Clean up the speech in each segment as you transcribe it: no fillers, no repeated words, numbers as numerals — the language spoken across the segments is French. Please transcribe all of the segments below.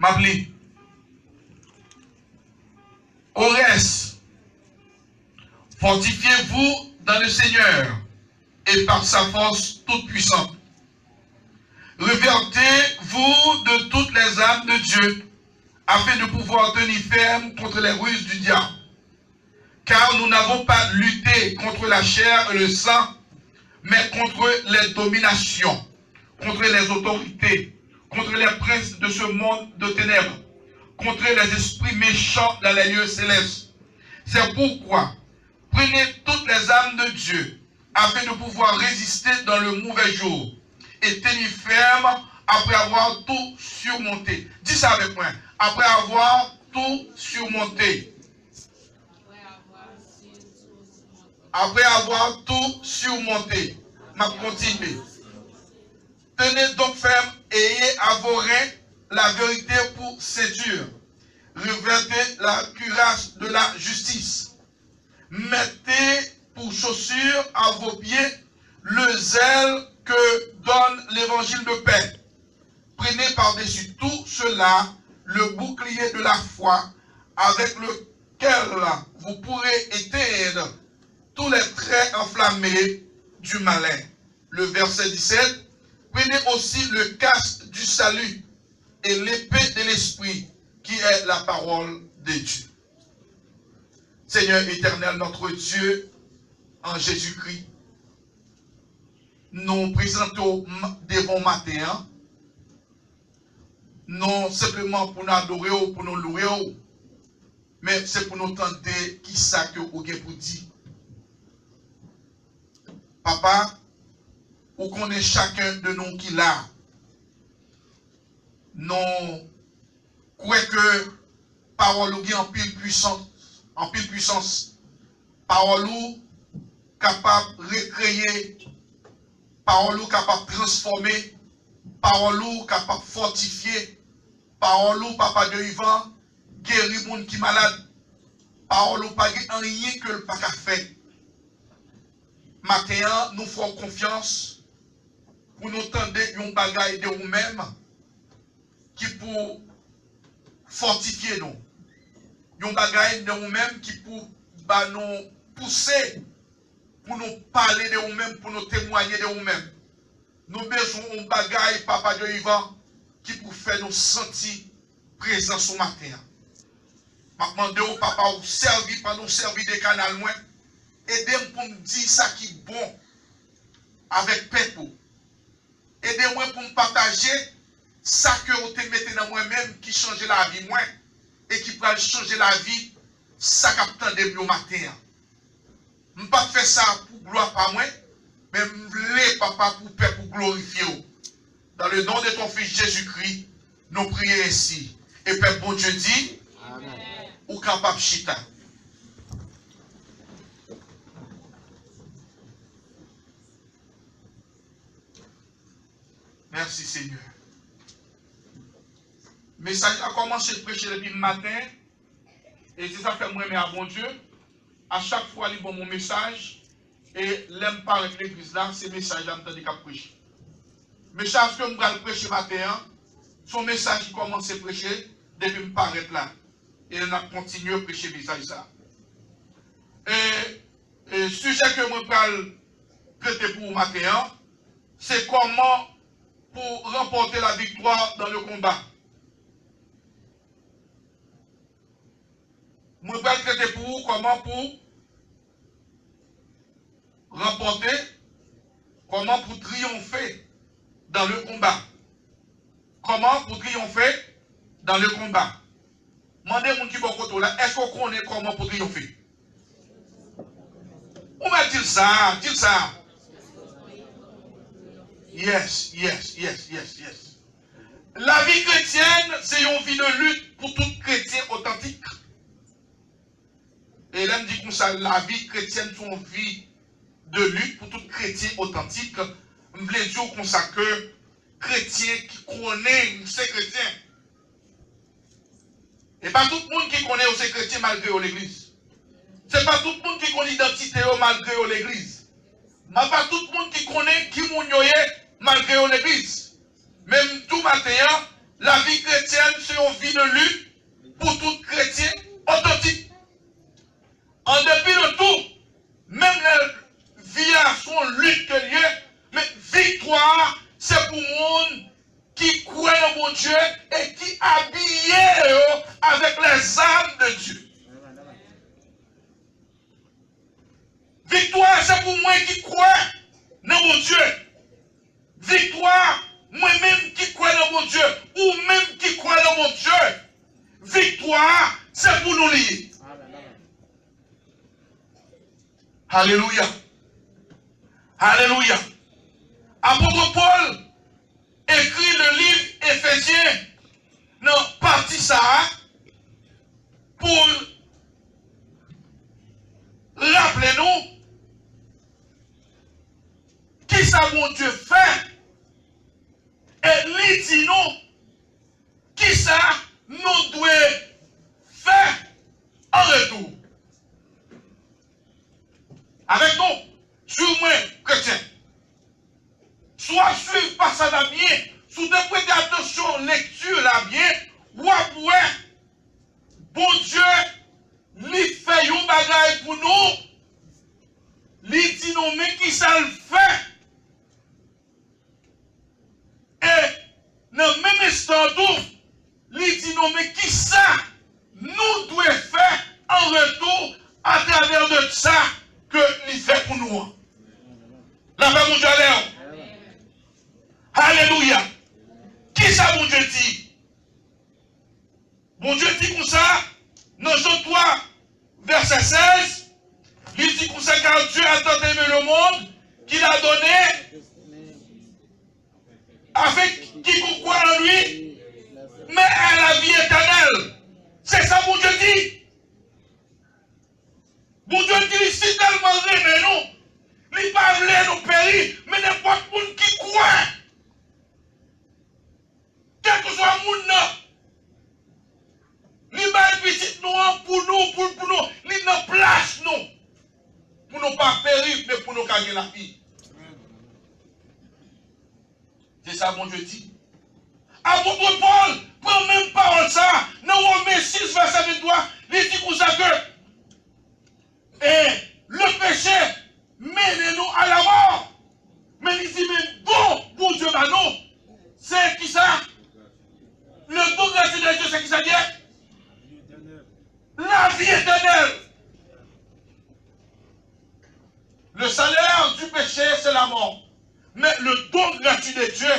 M'appli. Au reste, fortifiez-vous dans le Seigneur et par sa force toute puissante. Revêtez-vous de toutes les armes de Dieu afin de pouvoir tenir ferme contre les ruses du diable. Car nous n'avons pas lutté contre la chair et le sang, mais contre les dominations, contre les autorités, contre les princes de ce monde de ténèbres, contre les esprits méchants dans les lieux célestes. C'est pourquoi, prenez toutes les armes de Dieu, afin de pouvoir résister dans le mauvais jour, et tenir ferme après avoir tout surmonté. Dis ça avec moi. Après avoir tout surmonté. Après avoir tout surmonté. Ma continue. Tenez donc ferme et ayez à vos reins la vérité pour ceinture. Revêtez la cuirasse de la justice. Mettez pour chaussure à vos pieds le zèle que donne l'évangile de paix. Prenez par-dessus tout cela le bouclier de la foi avec lequel vous pourrez éteindre tous les traits enflammés du malin. Le verset 17. Prenez aussi le casque du salut et l'épée de l'esprit qui est la parole de Dieu. Seigneur éternel, notre Dieu, en Jésus-Christ, nous présentons devant matin, non simplement pour nous adorer ou pour nous louer, mais c'est pour nous tenter qui ça que vous avez pour dire. Papa, ou connaît chacun de nous qui l'a. Nous croyons que parole ou en pile puissance, parole ou capable de recréer, parole ou capable de transformer, parole ou capable de fortifier, parole ou papa de vivant, guérir monde qui malade, parole ou pas rien que le pas qu'à faire. Maintenant, nous faisons confiance pour nous tendre un bagage de nous-mêmes qui pour fortifier nous. Un bagage de nous-mêmes qui pour nous pousser, pour nous parler de nous-mêmes, pour nous témoigner de nous-mêmes. Nous avons besoin d'un bagage, papa de vivant, qui pour faire nous sentir présents ce matin. Maintenant, de papa, vous servir, pas nous servir des canaux moins. Aidez-moi pour me dire ça qui est bon avec peuple. Aidez-moi pour me partager ça que vous te mettez dans moi-même qui change la vie moi et qui peut changer la vie ça qui de au matin. Je ne pas faire ça pour gloire par moi, mais je voulais papa pour peuple pour glorifier. Dans le nom de ton fils Jésus-Christ, nous prions ainsi. Et Père bon Dieu dit, amen. Ou capable chita. Merci Seigneur. Le message a commencé à prêcher depuis le matin. Et c'est ça que moi mais à bon Dieu. À chaque fois, il bon mon message. Et l'aime pas avec l'église là, c'est le message là, je qu'à prêcher. Le message que je vais prêcher matin, son message qui commence à prêcher, depuis me paraître là. Et on a continué à prêcher le message ça. Et le sujet que je vais traiter pour matin, c'est comment pour remporter la victoire dans le combat. Je vais traiter pour vous comment pour remporter, comment pour triompher dans le combat. Comment pour triompher dans le combat. Demandez mon qui va côté là, est-ce qu'on connaît comment pour triompher? On va dire ça, dire ça. Yes. La vie chrétienne, c'est une vie de lutte pour tout chrétien authentique. Et là, me dit comme ça, la vie chrétienne, c'est une vie de lutte pour tout chrétien authentique. Je voulais dire comme ça que chrétien qui connaît, c'est chrétien. Et pas tout le monde qui connaît aussi chrétien malgré l'église. C'est pas tout le monde qui connaît l'identité malgré l'église. Mais pas tout le monde qui connaît qui moun yoye malgré l'église. Même tout matin, la vie chrétienne, c'est une vie de lutte pour tout chrétien authentique. En dépit de tout, même la vie à son lutte que Dieu, mais victoire, c'est pour monde qui croit dans mon Dieu et qui habillé avec les armes de Dieu. Victoire, c'est pour moi qui crois dans mon Dieu. Victoire, moi-même qui crois dans mon Dieu, ou même qui croit dans mon Dieu. Victoire, c'est pour nous lier. Alléluia. Alléluia. Apôtre Paul écrit le livre Éphésiens dans partie ça pour rappeler nous qui ça mon Dieu fait et lui dit nous qui ça nous doit faire en retour. Avec nous, sur moi, chrétien. Soit suivre par ça là bien, sous de prêter attention, lecture là bien, ou après, bon Dieu, lui fait un bagage pour nous, lui dit nous, mais qui ça le fait? Et dans le même instant, lui dit nous, mais qui ça nous doit faire en retour à travers de ça que lui fait pour nous. La paix, mon Dieu, alléluia. Qui ça, mon Dieu, dit? Mon Dieu dit comme ça, dans Jean 3, verset 16, il dit comme ça, car Dieu a tant aimé le monde qu'il a donné avec qui croit en lui, mais à la vie éternelle. C'est ça, mon Dieu dit. Mon Dieu dit, si tellement aimé nous, il ne pas voulu nous périr, mais n'importe qui croit. Quel que soit le monde, il va petit nous pour nous, il nous place nous. Pour ne pas périr, mais pour nous gagner la vie. C'est ça, mon Dieu dit. Apôtre Paul, prends même parole ça, dans Romains 6, verset 23, il dit comme ça que et le péché mène nous à la mort. Mais il dit, mais bon Dieu, bah non. C'est qui ça? Le don gratuit de Dieu, c'est qui ça dit? La vie éternelle. Le salaire du péché, c'est la mort. Mais le don gratuit de Dieu,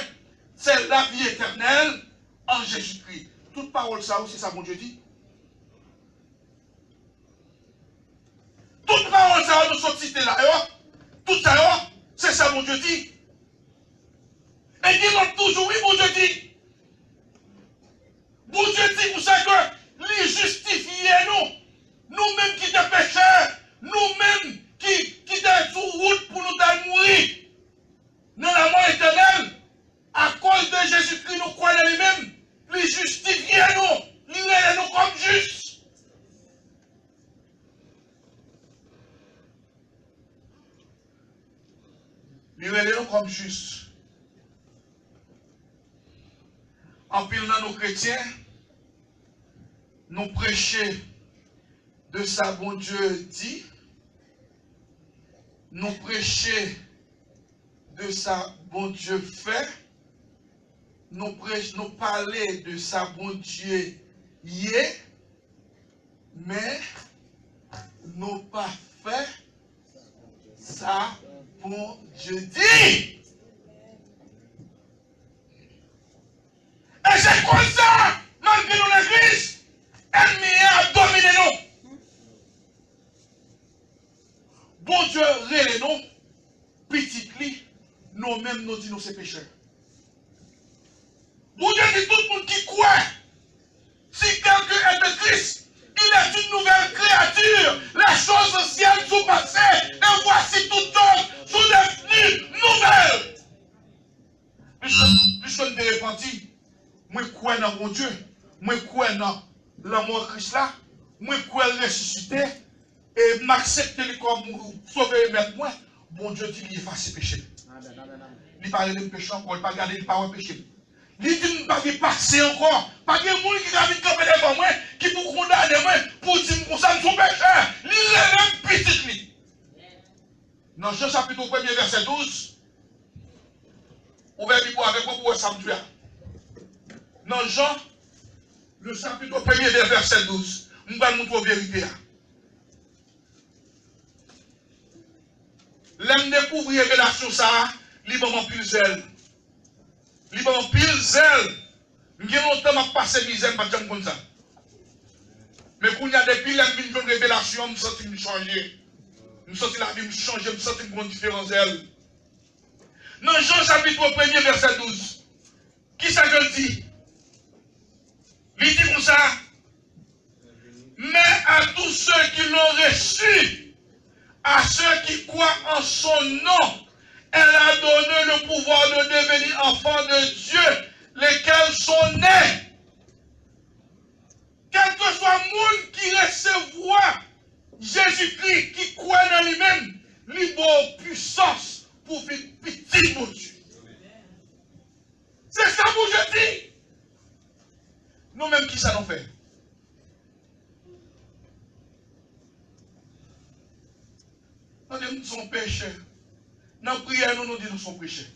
c'est la vie éternelle en Jésus-Christ. Toute parole ça, c'est ça, mon Dieu dit. Toute parole ça, nous sommes cités là. Tout ça, c'est ça, mon Dieu dit. Et dis-nous toujours, oui, mon Dieu dit. Mon Dieu dit pour ça que lui justifier nous, nous-mêmes qui sommes pécheurs, nous-mêmes qui sommes sur route pour nous mourir dans la mort éternelle, à cause de Jésus-Christ, nous croyons lui-même, lui justifier nous, lui rendre nous comme justes. Lui rendre nous comme justes. En pile dans nos chrétiens, nous prêcher de ça, bon Dieu dit, nous prêcher de ça, bon Dieu fait, nous parler de ça, bon Dieu y est, mais nous pas fait ça, bon Dieu dit. Et c'est comme ça, malgré nous l'église, ennemi a dominé nous. Bon Dieu, relève nous, petit lit, nous-mêmes nous disons c'est pécheurs. Bon Dieu dit tout le monde qui croit, si quelqu'un est de Christ, il est une nouvelle créature. Les choses anciennes sont passées, et voici toutes choses sont devenues nouvelles. Je suis de repenti. Moi, crois dans mon Dieu. Moi, crois dans l'amour de Christ là. Moi, crois ressuscité. Et m'accepter comme sauver et mettre moi. Bon Dieu dit qu'il efface ses péchés. Il parle de péché encore, il ne pas garder le pas péché. Il dit, pas passer encore. Pas de monde qui a vu camper devant moi, qui pour condamner moi, pour dire que ça ne sont pécheurs. Il est même petit. Dans Jean chapitre 1, verset 12, ouvrez Bible avec moi pour samedi. Dans Jean, le chapitre 1, verset 12, nous allons montrer la vérité. L'homme découvre la révélation, ça, il m'a pile zèle. Il m'a pile zèle. Il y a longtemps que je passe misère, pas comme ça. Mais quand il y a depuis l'homme une révélation, je me sens changer. Je me sens la vie me changer, je me sens une grande différence d'elle. Dans Jean chapitre 1, verset 12, qui ça que dit? Il dit comme ça. Mais à tous ceux qui l'ont reçu, à ceux qui croient en son nom, elle a donné le pouvoir de devenir enfants de Dieu, lesquels sont nés. Quel que soit le monde qui recevra Jésus-Christ, qui croit dans lui-même, libre puissance pour faire petit pour Dieu. C'est ça que je dis. Nous-mêmes, qui ça nous fait? Nous sommes pécheurs. Dans la prière, nous disons que nous sommes pécheurs.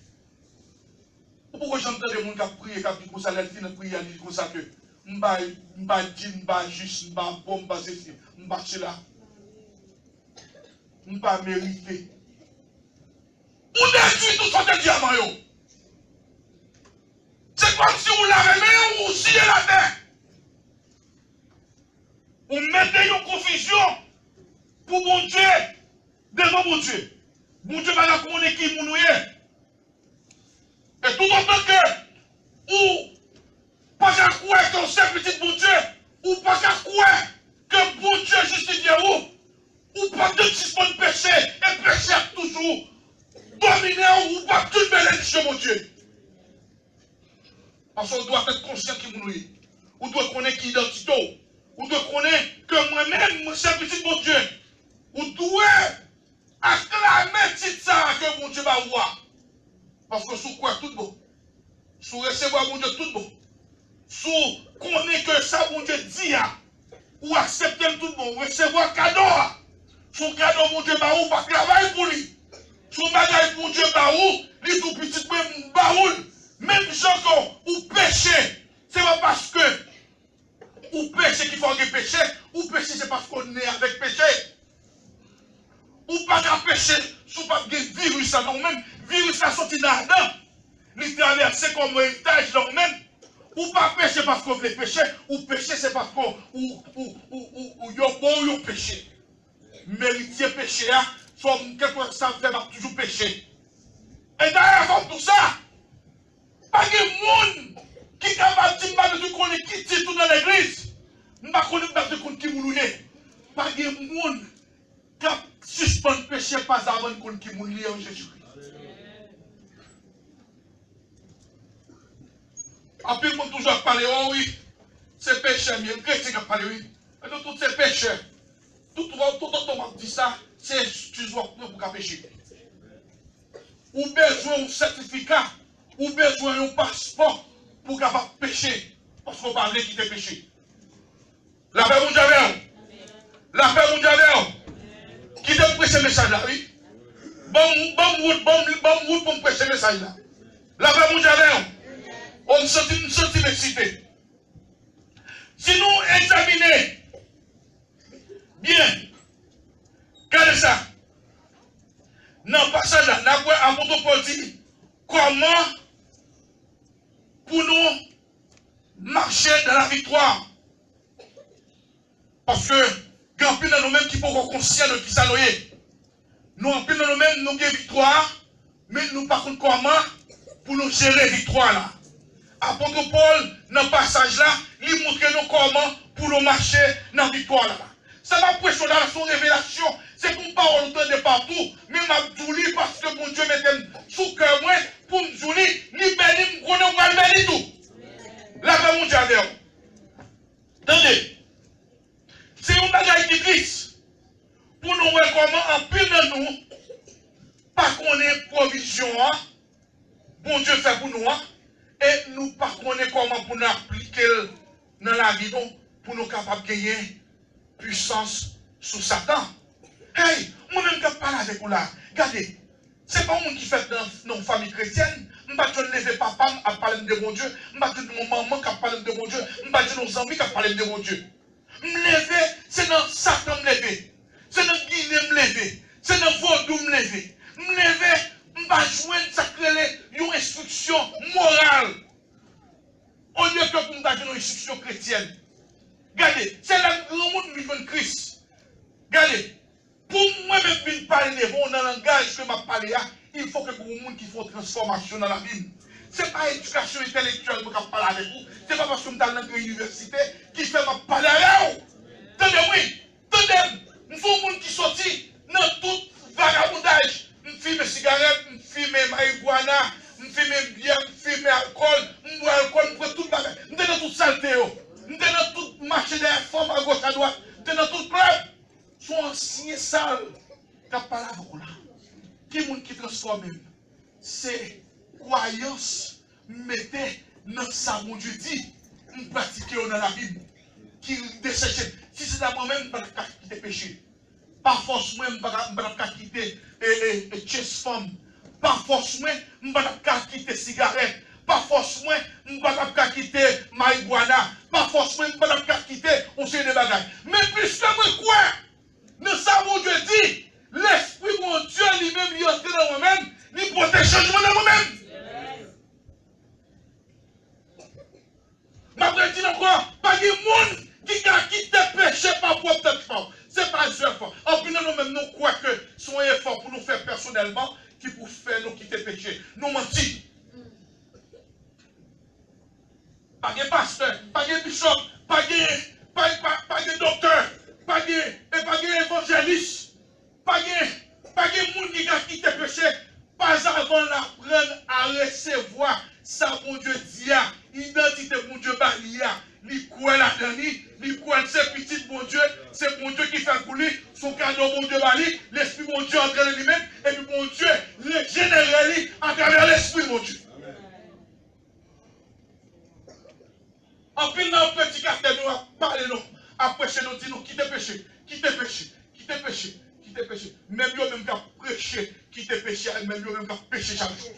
Pourquoi j'entends des gens qui prient, qui disent que ça, les filles de prière, ils disent comme ça que je ne vais pas dire, je ne vais pas juste, je ne vais pas bon, je ne vais pas ceci, je ne vais pas cela. Je ne vais pas mériter. Vous détruisez tout ce diamant. C'est comme si vous l'avez mis ou si la terre. Vous mettez une confusion pour mon Dieu, devant mon Dieu. Mon Dieu va la communiquer qui vous est. Et tout autant que, ou pas qu'à croire que c'est petit bon Dieu, ou pas qu'à croire que bon Dieu justifie ou pas de suspendre de péché, et péché toujours dominer ou pas toute bénédiction, mon Dieu. Parce qu'on doit être conscient qui vous est. On doit connaître qui identité. On doit connaître que moi-même, c'est petit bon Dieu. On doit acclamer tout ça que mon Dieu va voir. Parce que sous quoi tout bon. Sous recevoir mon Dieu tout bon. Sous connaître que ça mon Dieu dit. Ou accepter tout bon. Recevoir cadeau. Sous cadeau mon Dieu va ou pas travailler pour lui. Sous bagaille mon Dieu va ou. Lui tout petit même baoul. Même gens ou péché. C'est pas parce que ou péché qu'il faut que péché. Ou péché c'est parce qu'on est avec péché. Ou pas qu'à péché, sous pas de virus, non même, virus a sorti d'ardent, il traverse comme un héritage, non même, ou pas péché parce qu'on veut pécher, ou péché c'est parce qu'on, ou yon péché. Méritier péché, soit quelque chose ça fait toujours péché. Et d'ailleurs, comme tout ça, pas de monde qui est capable de dire que qu'on est qui tout dans l'église, pas qu'on est capable de dire qui moulouye, pas de monde qui suspend le péché pas avant qu'on qui mouille en Jésus-Christ. Après, on toujours parler, oh oui, c'est péché, mais le chrétien qui a parlé, oui. Et donc, tous ces péchés, tout le monde dit ça, c'est tu dois pour pécher. Ou besoin d'un certificat, ou besoin d'un passeport pour capable pécher, parce qu'on parle qui te péché. La paix mondiale, la paix mondiale. Qui te prêche ce message-là, oui? Bon route pour me prêcher ce message-là. La paix mondiale, on me sentit m'exciter. Si nous examinons bien, regardez ça. Dans le passage là, l'apôtre Paul dit comment pour nous marcher dans la victoire. Parce que en plus dans nous-mêmes qui sont conscients de qui ça nous est. Nous en plus dans nous-mêmes nous avons victoire, mais nous par contre comment pour nous gérer la victoire là. Apôtre Paul, dans le passage là, il montre nous comment pour nous marcher dans la victoire là. Ça m'a prêché dans son révélation, c'est pour ne pas entendre de partout, mais m'a dit parce que mon Dieu mette sous cœur moi pour me dire, ni béni, me connaît pas béni tout. La paix mondiale. Attendez. C'est un bagage qui glisse. Pour nous voir comment en pile de nous, pas qu'on ait provision, bon Dieu fait pour nous, et nous pas comment pour nous appliquer dans la vie, pour nous capables de gagner puissance sous Satan. Hey, moi-même qui parle avec vous là, regardez, c'est pas moi qui fait dans une famille chrétienne. Je ne vais pas lever papa à parler de mon Dieu. Je ne vais pas dire mon maman qui parle de mon Dieu. Je ne vais pas dire nos amis qui parlent de mon Dieu. Me lever, c'est dans Satan me lever. C'est dans Guinée me lever. C'est dans Vaudou me lever. Me lever, je ne vais pas joindre sacré une instruction morale. Au lieu que pour me donner une instruction chrétienne. Regardez, c'est là que le monde vit de Christ. Regardez, pour moi-même venir parler de vous dans le langage que je parle, il faut que pour le monde qui faut transformation dans la Bible. Ce n'est pas l'éducation intellectuelle que je parle avec vous. Ce n'est pas parce que je suis dans l'université qui fait ma parler avec vous. Attendez, oui. Attendez, il faut un monde qui sortit dans tout vagabondage. Je fume cigarette, je fume marijuana, je fume bière, je fume alcool, je bois alcool, je prends tout le bagage. Je suis dans toute saleté. Je suis dans tout marché des femmes à gauche à droite. Je suis dans tout club. Sont anciens sales qui parlent avec vous là. Qui est qui transforme? C'est croyance, mettez dans ça, mon Dieu dit, nous pratiquons dans la Bible. Qui décède. Si c'est d'abord même, je ne vais pas quitter péché. Par force, moi, je ne vais pas quitter chess femme. Par force, moi, je ne vais pas quitter cigarette. Par force, moi, je ne vais pas quitter marijuana. Par force, moi, je ne vais pas quitter on sait des bagages. Mais puisque moi, quoi? Nous savons Dieu dit, l'Esprit mon Dieu lui-même, il entre dans moi-même, il protège changement dans moi-même. Ma frère dit encore, pas de monde qui a quitté péché par propre effort. Ce n'est pas un effort. En plus, nous-mêmes, nous croyons que son effort pour nous faire personnellement, qui pour faire nous quitter péché. Nous mentons. Pas de pasteur, pas de bishop, pas de docteur. Pas de évangéliste, pas de monde qui a quitté le péché, pas avant d'apprendre à recevoir ça, mon Dieu, dia, identité, mon Dieu, balia, ni quoi la dernière, ni quoi c'est petit, mon Dieu, c'est mon Dieu qui fait pour lui, son cadeau, mon Dieu, bali, l'esprit, mon Dieu, en train de lui-même, et puis, mon Dieu, le général, à travers l'esprit, mon Dieu. En plus, dans le petit cartel, nous allons parler, nous. Après, nous disons, quittez péché, quittez péché, quittez péché, quittez péché. Même eux même qui ont prêché, quittez péché, même eux même qui ont péché chaque jour.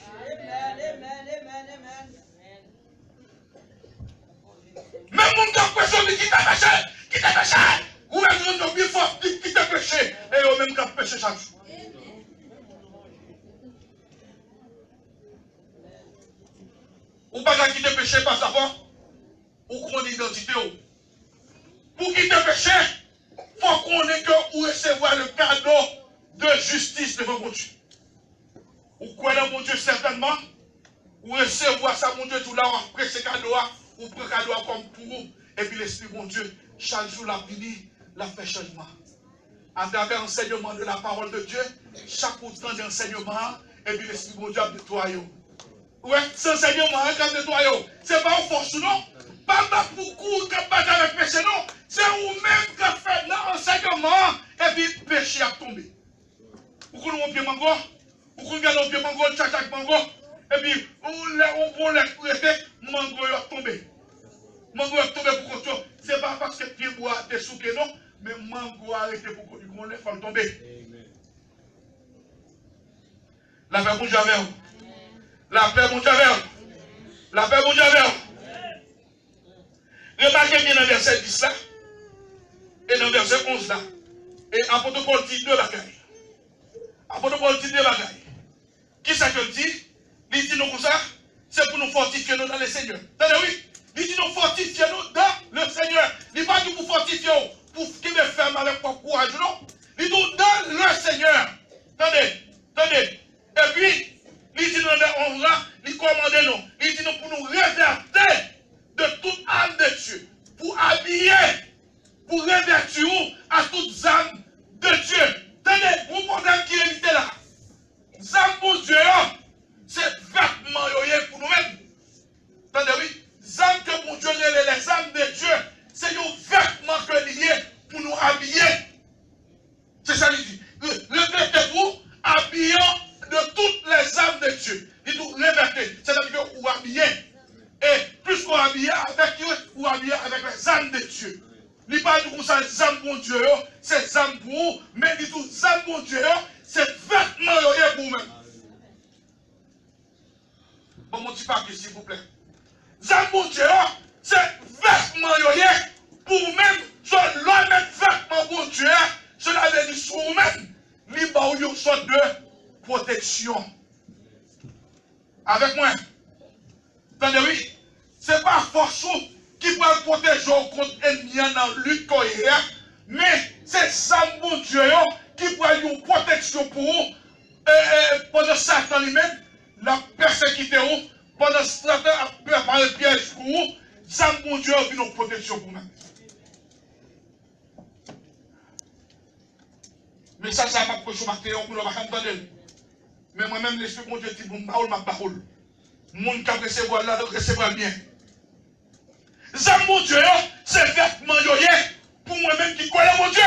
Même mon qui a prêché, quittez péché. Ou même nous sommes bien forts, quittez péché. Et eux même qui ont péché chaque jour. Ou pas quitter péché par savoir, ou qu'on identité. Pour quitter le péché, il faut qu'on ait que ou recevoir le cadeau de justice devant mon Dieu. Ou quoi dans mon Dieu certainement, ou recevoir ça mon Dieu tout là, après ce cadeau, ou prendre cadeau comme pour vous. Et puis l'Esprit mon Dieu, chaque jour la béni, la fait changement. À travers l'enseignement de la parole de Dieu, chaque temps d'enseignement, et puis l'Esprit mon Dieu a nettoyé. Ouais, cet enseignement a nettoyé. Ce n'est pas en force, non? Pas beaucoup de battre avec péché, non. C'est vous-même qui fait l'enseignement et puis péché a tombé. Vous connaissez mon pied mango, vous connaissez mon pied mango, tchak mango, et puis on prend les prêter, mango a tombé. Mango a tombé pour qu'on ce n'est pas parce que pied bois est souqué, non, mais mango a arrêté pour qu'on il faut tomber. La paix, mon Dieu, avec vous. La paix, mon Dieu, avec vous. La paix, mon Dieu, avec vous. Remarquez bien dans le verset 10 là, et dans le verset 11 là, et apôtre Paul dit deux bagailles. Apôtre Paul dit deux bagailles. Qui ça que dit? Il dit nous comme ça, c'est pour nous fortifier nous dans le Seigneur. Attendez, oui, il dit nous fortifier nous dans le Seigneur. Il n'est pas dit pour fortifier, pour qu'il me ferme avec mon courage, non. Il dit dans le Seigneur. Attendez. Et puis, il dit nous on va, il commande nous. Il dit nous pour nous réverter de toute âme de Dieu, pour habiller, pour revêtir à toute âme de Dieu. Tenez, vous comprenez qui est là. Âme pour Dieu, c'est vêtement pour nous-mêmes. Attendez, oui. Âme que pour Dieu, les âmes de Dieu, c'est un vêtement que lié pour nous habiller. C'est ça qu'il dit. Revêtez-vous, habillant de toutes les âmes de Dieu. Il nous revêtez. C'est-à-dire que vous habillez. Et plus qu'on habille, ou habillé avec les âmes de Dieu. Il n'y a pas de comme ça, les âmes pour Dieu, c'est les âmes pour vous, mais il dit tout, les âmes pour Dieu, c'est vêtements pour vous-même. Bon, mon petit papier, s'il vous plaît. Les âmes pour Dieu, c'est vêtements pour vous-même. Soit l'homme met vêtements pour Dieu, cela veut dire sur vous-même, il y a une sorte de protection. Avec moi. Attendez, oui. Ce n'est pas force qui peut protéger contre l'ennemi dans la lutte, mais c'est ça, mon Dieu, qui peut avoir une protection pour vous. Pendant Satan lui-même, la persécuté, pendant Satan a préparé le piège pour vous, ça, mon Dieu, a une protection pour vous. Mais ça m'a prêché au matin, on ne va pas entendre. Mais moi-même, l'esprit de mon Dieu dit, bon, ma parole. Moun qui recevoir là, recevoir bien. Ça, mon Dieu, c'est vêtement pour moi-même qui connais mon Dieu.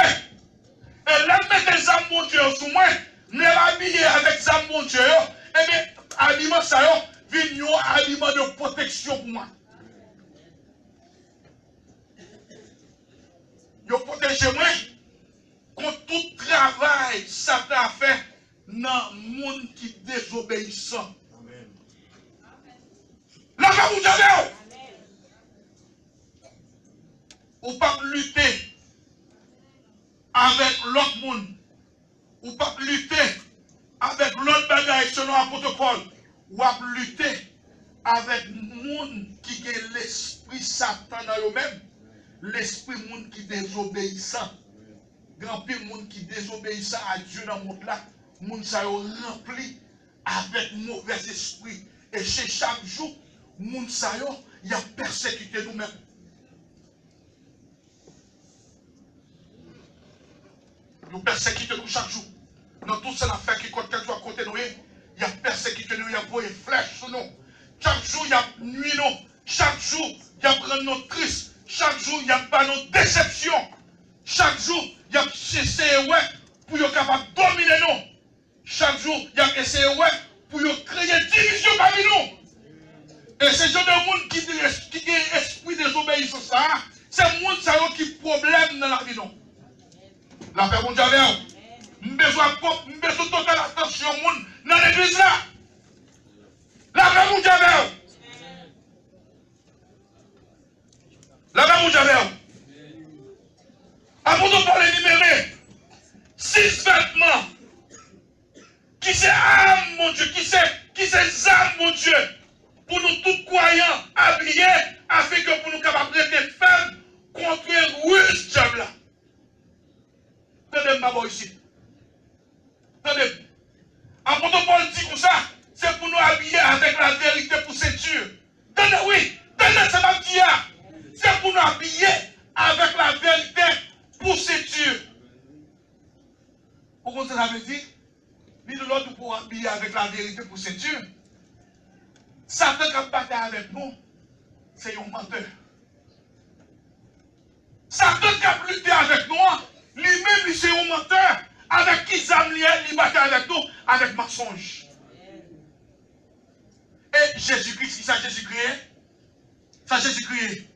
Et là, mettre les âmes, mon Dieu, sur moi, me habiller avec ça, mon Dieu, et bien, habillement ça, vient un habillement de protection pour moi. Yo protège moi contre tout travail Satan a fait dans le monde qui désobéissant. Là, vous avez ou pas lutter avec l'autre monde, ou pas lutter avec l'autre bagaille selon un protocole, ou pas lutter avec le monde qui a l'esprit Satan dans eux-mêmes, l'esprit monde qui désobéissant. Grand pile monde qui désobéissant à Dieu dans le monde là, monde ça rempli avec mauvais esprit. Et chez chaque jour, moun sa yo, y a persécuté nous-mêmes. Nous persécutons nous chaque jour. Dans tout ça affaire qui compte quelque chose à côté de nous, y a persécuté nous, y a posé flèche sur nous. Chaque jour, y a nuit nous. Chaque jour, y a prendre nos tristes. Chaque jour, y a pas nos déceptions. Chaque jour, y a essayé pour y capable de dominer nous. Chaque jour, y a essayé pour y créer division parmi nous. Et c'est genre de monde qui a esprit désobéissance, c'est le monde qui a problème dans la vie. La paix mondiale, nous avons besoin de totale attention dans l'église là. La paix mondiale. La paix mondiale. Avant de parler énumérer 6 vêtements qui c'est âme, mon Dieu, qui c'est âme, mon Dieu. Pour nous tous croyants habillés, afin que pour nous capables d'être fermes contre un ruse diable là. Tenez-moi ici. Tenez. Apôtre Paul dit comme ça, c'est pour nous habiller avec la vérité pour ceinture. Tenez, oui. Tenez, c'est ma dit. C'est pour nous habiller avec la vérité pour ceinture. Pourquoi ça veut dire? Ni de l'autre pour habiller avec la vérité pour ceinture. Satan qui a battu avec nous, c'est un menteur. Satan qui a lutté avec nous, lui-même, c'est un menteur. Avec qui il battu avec nous, avec mensonge. Et Jésus-Christ, qui ça Jésus-Christ? Ça Jésus-Christ.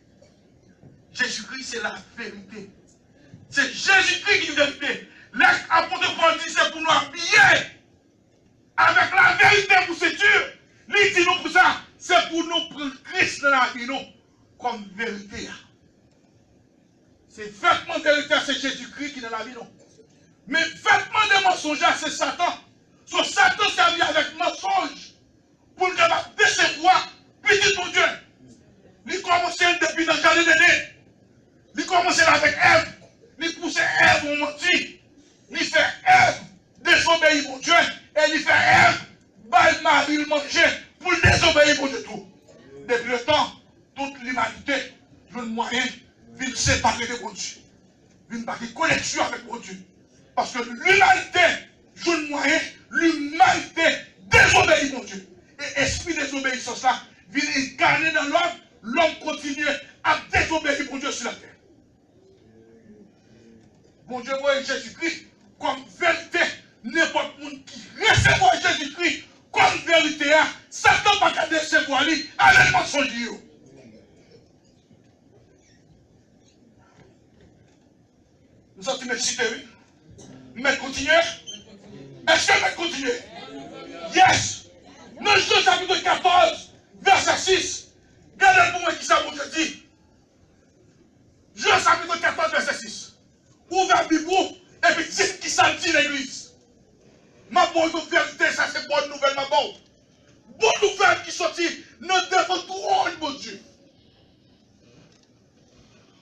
Jésus-Christ, c'est la vérité. C'est Jésus-Christ qui est la vérité. L'apôtre Paul dit, c'est pour nous habiller avec la vérité pour ceinture. Il dit nous pour ça, c'est pour nous prendre Christ dans la vie, nous, comme vérité. C'est vêtement de vérité, c'est Jésus-Christ qui est dans la vie, nous. Mais vêtement de mensonge, c'est Satan. So, Satan servi avec mensonge pour nous décevoir, petit mon Dieu. Il commençait depuis dans le jardin d'Éden. Il commençait avec Ève. Il poussait Ève au menti. Il fait Ève désobéir mon Dieu. Et il fait Ève bail Marie le manger pour désobéir mon Dieu tout. Depuis le temps, toute l'humanité, veut le moyen, vient séparer de mon Dieu. Vient pas de connexion avec mon Dieu. Parce que l'humanité, joue le moyen, l'humanité désobéit mon Dieu. Et esprit désobéissance là, vient incarner dans l'homme, l'homme continue à désobéir mon Dieu sur la terre. Mon Dieu voit Jésus-Christ comme vérité. N'importe qui recevoir Jésus-Christ comme vérité, Satan n'a pas qu'à recevoir lui avec mensonge. Nous sommes excité, oui. Mais continuez. Est-ce que je continue? Yes. Dans Jean chapitre 14, verset 6. Regardez pour moi qui ça, mon Dieu dit. Jean chapitre 14, verset 6. Ouvre la Bible et puis dites qui ça dit l'église. Ma bonne vérité, ça c'est bonne nouvelle, ma bonne. Bonne nouvelle qui sortit dans devant tout mon Dieu.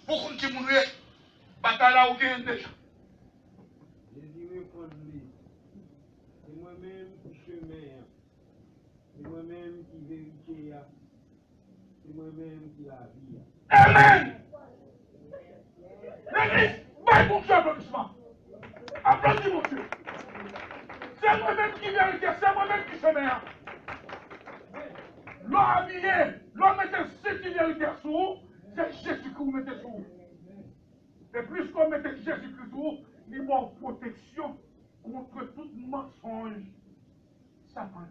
Pour qui mourir, bataille là où il y a déjà. Jésus répond lui. C'est moi-même qui chemin. C'est moi-même qui vérité. C'est moi-même qui la vie. Amen. L'église, bye mon Dieu, applaudissement. Applaudis mon Dieu. C'est moi-même qui vérité, c'est moi-même qui chemin. L'homme habillé, l'homme mettait ce qui vérité sous, c'est Jésus-Christ vous mettez sous. Et plus qu'on mettait Jésus-Christ sous, il y a une protection contre tout mensonge. Satan.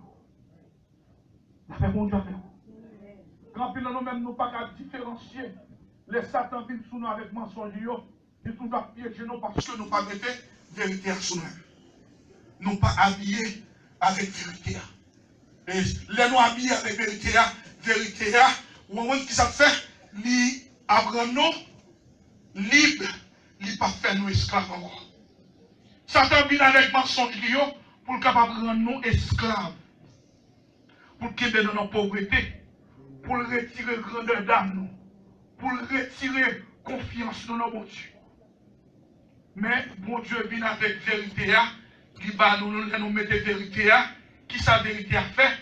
Ça fait mon Dieu avec vous. Quand nous même nous pas qu'à différencier les Satan viennent sous nous avec mensonge, ils toujours piéger nous parce que nous pas mettons vérité sous nous. Nous pas habillés avec vérité. Et les nous habillés avec vérité, au moment qui ça fait, ils apprennent nous libres, ils pas faire nous esclaves encore. Satan vient avec mensonge pour le capable de rendre nous esclaves. Pour qu'il ait dans pauvreté, pour retirer grandeur d'âme, pour retirer confiance dans nos bon Dieu. Mais bon Dieu vient avec vérité, il va nous mettre vérité, qui sa vérité a fait,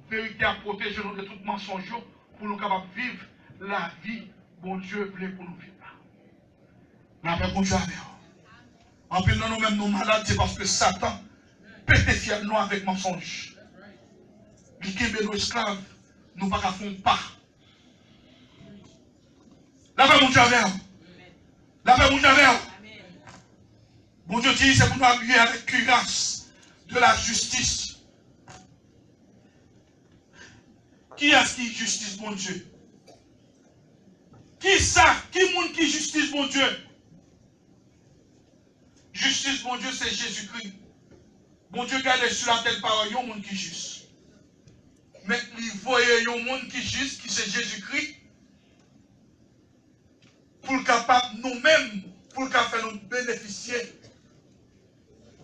vérité a protégé nous de tout mensonge pour nous capables de vivre la vie bon Dieu voulait pour nous vivre. La paix bon Dieu avec nous. En plus, nous-mêmes nous malades, c'est parce que Satan pété nous avec mensonge. Il kembe nos esclaves, nous ne pouvons pas. La paix mon Dieu avec nous. La paix mon Dieu avec nous. Bon Dieu dit, c'est pour nous habiller avec cuirasse de la justice. Qui est-ce qui justice, mon Dieu? Qui ça? Qui monde qui justice, mon Dieu? Justice, mon Dieu, c'est Jésus-Christ. Bon Dieu garde sur la tête par un monde qui juste. Mais il voyait un monde qui juste, qui c'est Jésus-Christ, pour le capable nous-mêmes, pour le capable nous bénéficier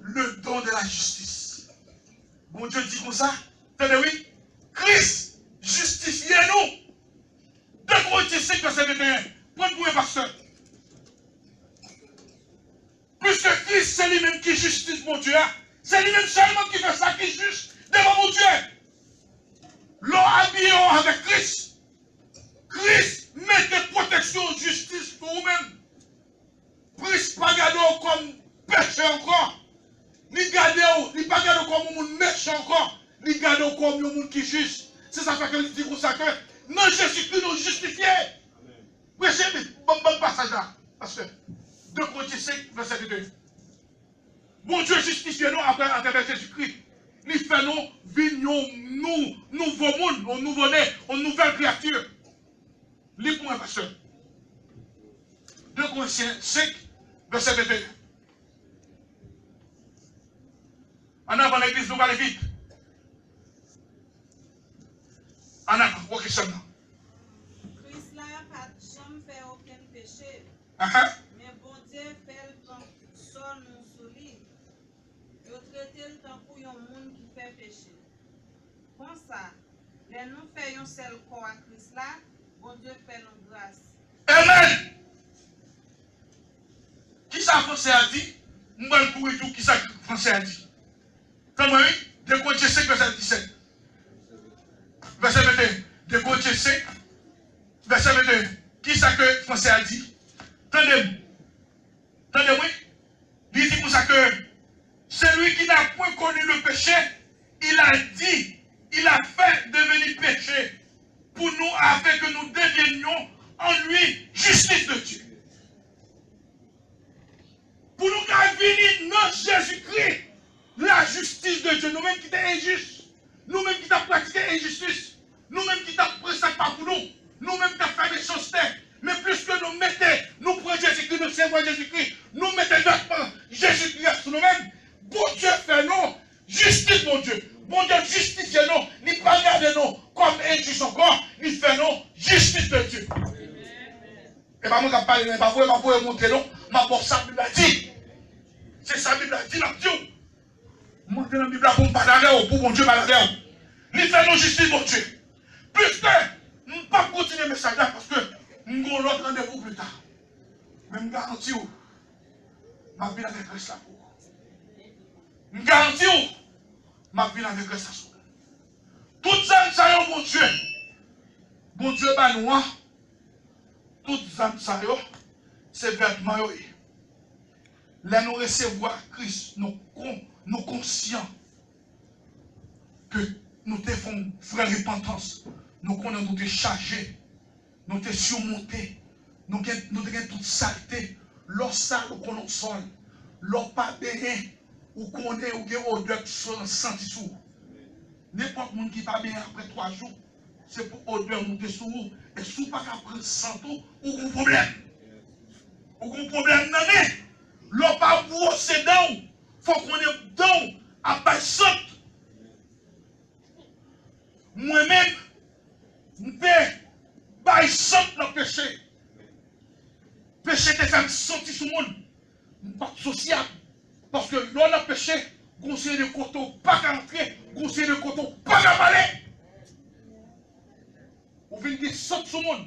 le don de la justice. Bon Dieu dit comme ça, tenez oui, Christ, justifiez-nous. De Corinthiens 5, verset 21. Prenez pour un pasteur. Puisque Christ, c'est lui-même qui justice mon Dieu. C'est lui-même seulement qui fait ça, qui juste devant mon Dieu. L'on habille avec Christ. Christ met des protections, justice pour vous-même. Christ pas garder comme péché encore. Ni garder, ni pas garder comme un méchant encore. Ni garder comme un monde qui juste. C'est ça fait que nous dit comme ça que non, Jésus-Christ nous justifié. Prêchez, bon passage là. Parce que 2 Corinthiens 5, verset 2. Bon Dieu justifie nous après à travers Jésus-Christ. Il fait nous vivre nous, nouveau monde, un nouveau-né, une nouvelle créature. Lis pour un pasteur. 2 Corinthiens 5, verset 22. En avant l'église, nous allons aller vite. En avant, quoi que ça. Christ là, pas jamais fait aucun péché. Mais bon Dieu fait le temps son nous solide. Et traiter le temps pour un monde qui fait péché. Comme ça, les nous faisons un seul corps à Christ là, bon Dieu fait nos grâce. Amen. Qui ça français a dit? Moi, je pourrais dire qui ça français a dit. Comment oui? 2 Corinthiens 5, verset 17. Verset 21. 2 Corinthiens 5, verset 21. Qui ça que français a dit? Tendez-moi. Tendez-moi. Il dit pour ça que celui qui n'a point connu le péché, il a dit, il a fait devenir péché pour nous, afin que nous devenions en lui justice de Dieu. Pour nous venir dans Jésus-Christ, la justice de Dieu, nous-mêmes qui sommes injustes, nous-mêmes qui avons pratiqué injustice, nous-mêmes qui avons pris ça par pour nous, nous-mêmes qui avons fait des choses telles, mais plus que nous mettons, nous prenons Jésus-Christ, nous servons Jésus-Christ, nous mettons dans pas moi qui parle, pas pour montrer non, ma pour ça, Bible a dit. C'est ça, Bible a dit, la Dieu. Montrer dans la Bible pour parler, pour mon Dieu parler. Ni faire nos justice, mon Dieu. Plus que, je ne peux pas continuer le message là parce que nous avons l'autre rendez-vous plus tard. Mais je garantis, ma vie avec Christ là pour. Je garantis, ma vie avec Christ là. Toutes âmes, ça y est, mon Dieu. Bon Dieu, bah nous, toutes âmes, ça y est, c'est vêtements. Là, nous recevons Christ, nous conscients que nous te faisons vraie repentance. Nous connaissons nous te chargés, nous te surmontés, nous avons toute saleté. Lorsque nous connaissons sol, lorsque pas bien, ou connaît ou gagne odeur de sol senti sous. N'importe qui qui pas bien après 3 jours, c'est pour odeur monter sur vous. Et si vous ne pouvez pas prendre santo, ou un problème. Ou un problème dans le l'on pas brosser dedans, il faut qu'on ait dedans à bas saute. Moi-même, je vais bas saute dans le péché. Péché te fait sentir sur le monde. Je ne suis pas sociable. Parce que l'on a péché, conseiller de coteau, pas qu'à entrer, conseiller de coteau, pas qu'à parler. Vous venez de sortir sur le monde.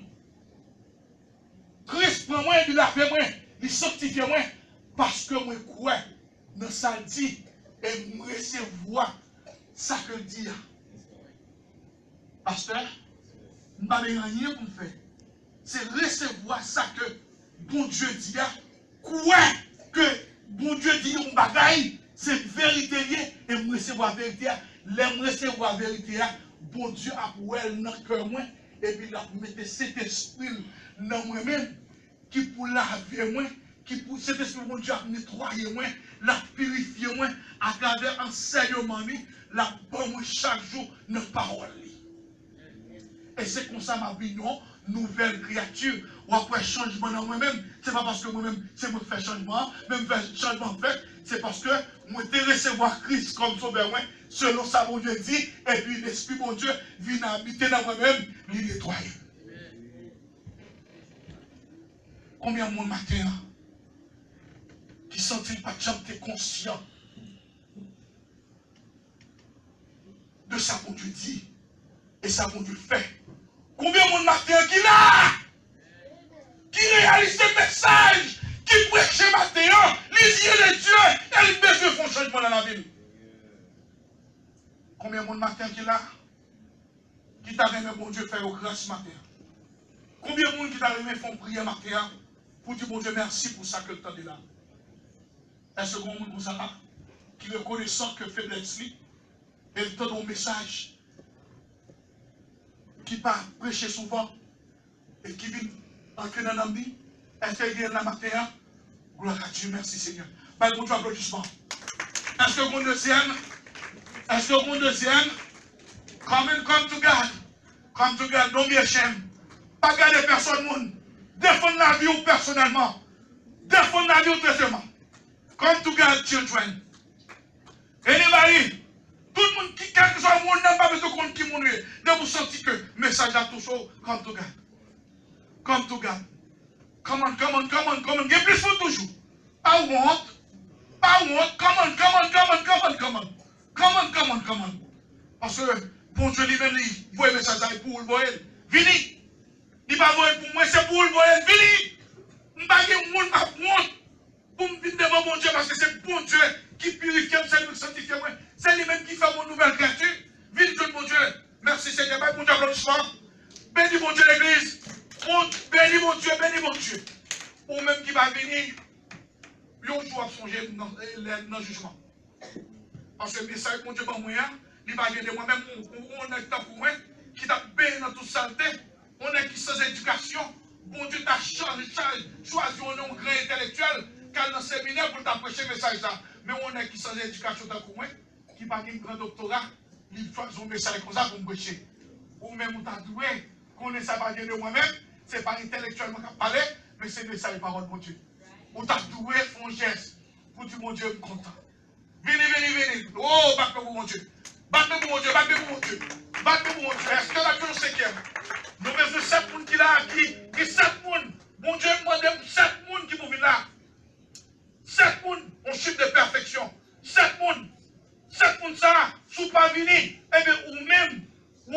Christ prend moi, il l'a fait moi, il sanctifie moi. Parce que moi, crois dans ça dit, et moi recevoir ça que dit. Pasteur, je ne vais rien pour faire. C'est recevoir ça que bon Dieu dit. Croire que bon Dieu dit un bagaille, c'est vérité. Et je recevoir la vérité. Je recevoir la vérité. Bon Dieu a pour elle dans le cœur moi. Et puis il a mis cet esprit dans moi-même qui pour laver moi. Qui pour cet esprit mon Dieu a nettoyé moi, la purifié moi, à travers enseignement, la bonne chaque jour, nos paroles. Et c'est comme ça ma vie, non, nouvelle créature, ou après changement dans moi-même, c'est pas parce que moi-même, c'est moi qui fais changement, même changement fait, c'est parce que moi je recevoir Christ comme sauveur, selon ça mon Dieu dit, et puis l'esprit mon Dieu vient habiter dans moi-même, lui nettoyer. Combien de monde matin? Qui sont-ils pas jamais conscients de ça qu'on Dieu dit et ça qu'on Dieu fait. Combien de monde matin qui là, qui réalise ce message, qui prêche matin, les yeux de Dieu, et les besoins font changement dans la Bible. Combien de monde matin qui là, qui t'a aimé bon Dieu faire au grâce matin. Combien de monde qui t'a aimé font prier matin pour dire bon Dieu merci pour ça que le temps est là. Un second monde comme ça, qui reconnaissant que faiblesse lui, et il donne un message qui part prêcher souvent et qui vient entrer dans la vie, intégrer la matin. Gloire à Dieu, merci Seigneur. Par bon Dieu, applaudissement. Un second deuxième, come to God, don't be ashamed. Pas garder personne, monde. Défendre la vie ou personnellement. Défendre la vie ou deuxièmement. Come to God, children. Anybody, tout le monde qui, quel que soit le monde, n'a pas besoin de compte qui monde est. De vous sentir que le message a toujours, come to God. Come to God. Come on. Get plus for toujours. I want. Come on. Parce que, bon Dieu lui-même, il voit le message pour le voir. Vini. Il va voir pour moi, c'est pour le voir. Vini. Je ne vais pas dire le monde à pour me venir devant mon Dieu, parce que c'est bon Dieu qui purifie, c'est lui qui sanctifie moi. C'est lui-même qui fait mon nouvelle créature. Vive Dieu, mon Dieu. Merci Seigneur. Bon Dieu, applaudissement. Bénis mon Dieu l'église. Bénis mon Dieu. Ou même qui va venir, il y a un jour à songer dans le jugement. Parce que le message mon Dieu, il va venir de moi-même, on est temps pour moi, qui t'a béni dans toute saleté, on est qui sans éducation. Bon Dieu t'a choisi un grand intellectuel. Dans le séminaire pour t'apprêcher le message là. Mais on est qui sans éducation dans le coin, qui n'a pas un grand doctorat, il fait son message comme ça pour me prêcher. Ou même on t'a doué, qu'on ne sait pas de moi-même, ce n'est pas intellectuellement qu'on parle, mais c'est le message de parole de mon Dieu. On t'a doué, font geste, pour dire mon Dieu, je suis content. Venez. Oh, battez pour mon Dieu. Battez pour mon Dieu. Est-ce que la vie est 5e? Nous avons 7 personnes qui sont là, qui 7 personnes. Mon Dieu, moi, 7 personnes qui vont venir là. 7 personnes, on chiffre de perfection. 7 personnes ça, sous pas venir, eh bien, ou même, ou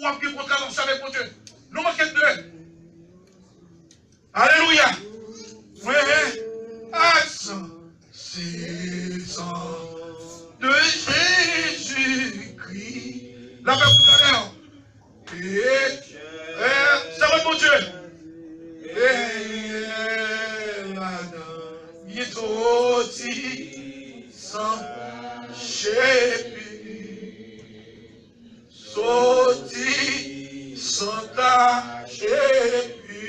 avez une contradiction avec mon Dieu. Nous manquons de. Alléluia. Oui, c'est sang de Jésus-Christ. La paix tout à l'heure. C'est votre mon Dieu. Il est aussi sans chépi. Sauti sans ta chépi.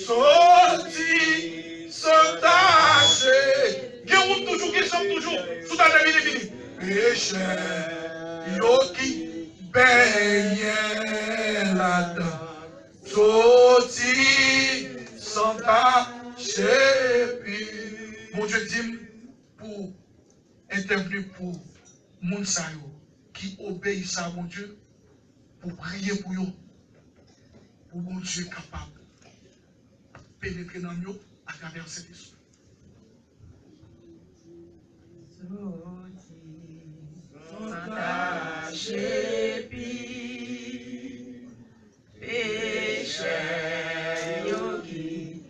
Sauti sans ta chépi. Qui roule toujours, qui chante toujours. Sous ta vie fini. Péché, yo qui baigne là-dedans. Sauti sans ta chépi. Mon Dieu dit pour intervenir pour moun sa yo qui obéissent à mon Dieu, pour prier pour eux, pour mon Dieu capable de pénétrer dans nous à travers cet esprit. Péché, yogi,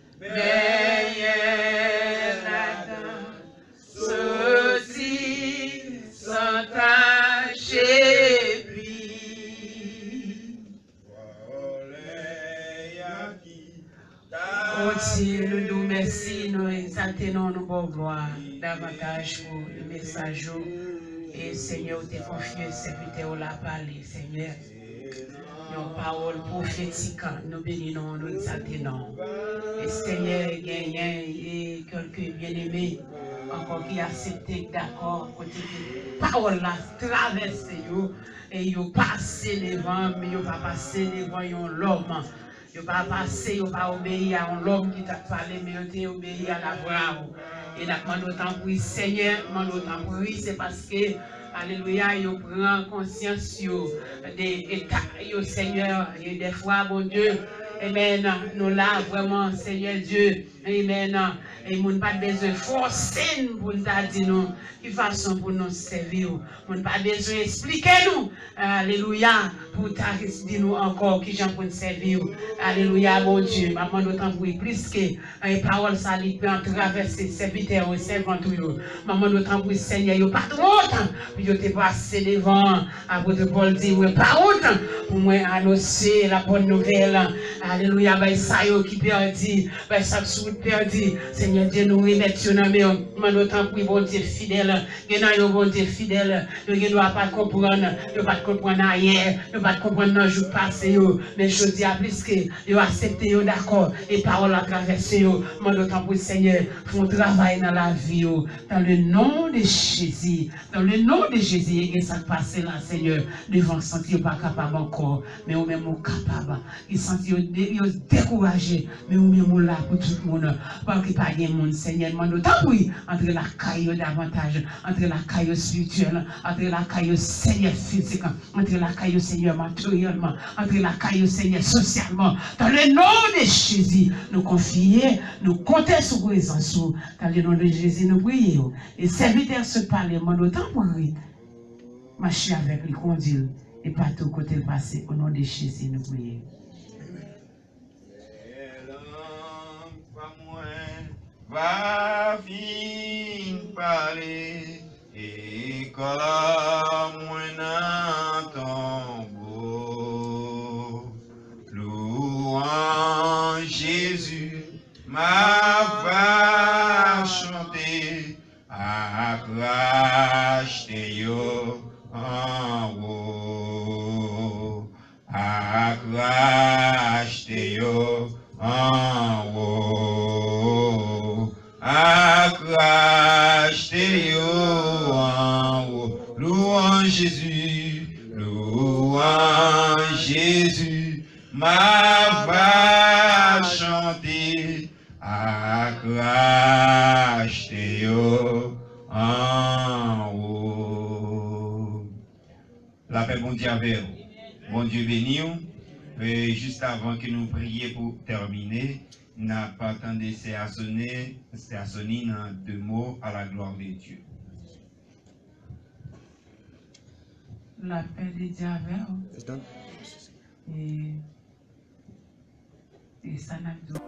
nous nous merci, nous exaltons nos bonnes gloires davantage pour le message. Et Seigneur, tu es confié, serviteur, la parler, Seigneur. Nos paroles prophétiques, nous bénissons, nous exaltons. Et Seigneur, il y a quelqu'un bien-aimé, encore qui accepte, d'accord, côté que parole là traverse, et il passe devant, mais il va passer devant l'homme. Il ne va pas passer, il ne va pas obéir à l'homme qui t'a parlé, mais il obéir à la voix. Et nous demandons autant pour Seigneur, nous demandons autant pour lui, c'est parce que, alléluia, il prend conscience des états, Seigneur, et des fois, bon Dieu, amen, nous là, vraiment, Seigneur Dieu, amen, et nous n'avons pas besoin de forcer pour nous dire nous, qui façon pour nous servir, nous n'avons pas besoin d'expliquer nous, alléluia, pour dire nous encore qui j'en pour nous servir, alléluia, bon Dieu, maman d'autant pour plus que les paroles ça lui peut en traverser serviteur ou servant tout, maman d'autant pour Seigneur, il n'y a pas trop temps, puis il te passé devant, apôtre Paul dit, oui, pas autant, pour moi annoncer la bonne nouvelle, alléluia, bah ça yo qui perdu, bah ça sous perdu, Seigneur Dieu nous remettre dans mes maman d'autant pour bon Dieu fidèle, il bon Dieu fidèle, il ne doit pas comprendre, il ne pas comprendre hier, il ne pas comprendre dans le jour passé, mais je dis à plus que il accepté, d'accord, et paroles à traverser, maman d'autant pour Seigneur, font travail dans la vie, dans le nom de Jésus, dans le nom de Jésus, et ça passe là, Seigneur, devant sentir pas capable encore, mais au même capable, ils sentir découragé, mais au même là pour tout le monde, parce qu'il n'y a pas de monde, Seigneur, demande autant oui, entre la caille davantage, entre la caille spirituelle, entre la caille Seigneur physique, entre la caille Seigneur matériellement, entre la caille Seigneur socialement, dans le nom de Jésus, nous confier, nous compter sur vos présence, dans le nom de Jésus, nous prions, et serviteur se parle, demande autant pour lui, marcher avec lui, conduire, et partout côté le passé, au nom de Jésus, nous prions. Va fin parler et comme un tombeau, louant Jésus, ma va chanter à racheter yo en haut, à racheter yo en haut, à racheter yo en haut, louant Jésus, ma va chanter à racheter yo en haut. La paix, bon Dieu avec vous. Bon Dieu béni vous. Et juste avant que nous prions pour terminer, n'a pas attendu c'est à sonner dans 2 mots à la gloire de Dieu. La paix de Dieu avec vous. Et ça n'a pas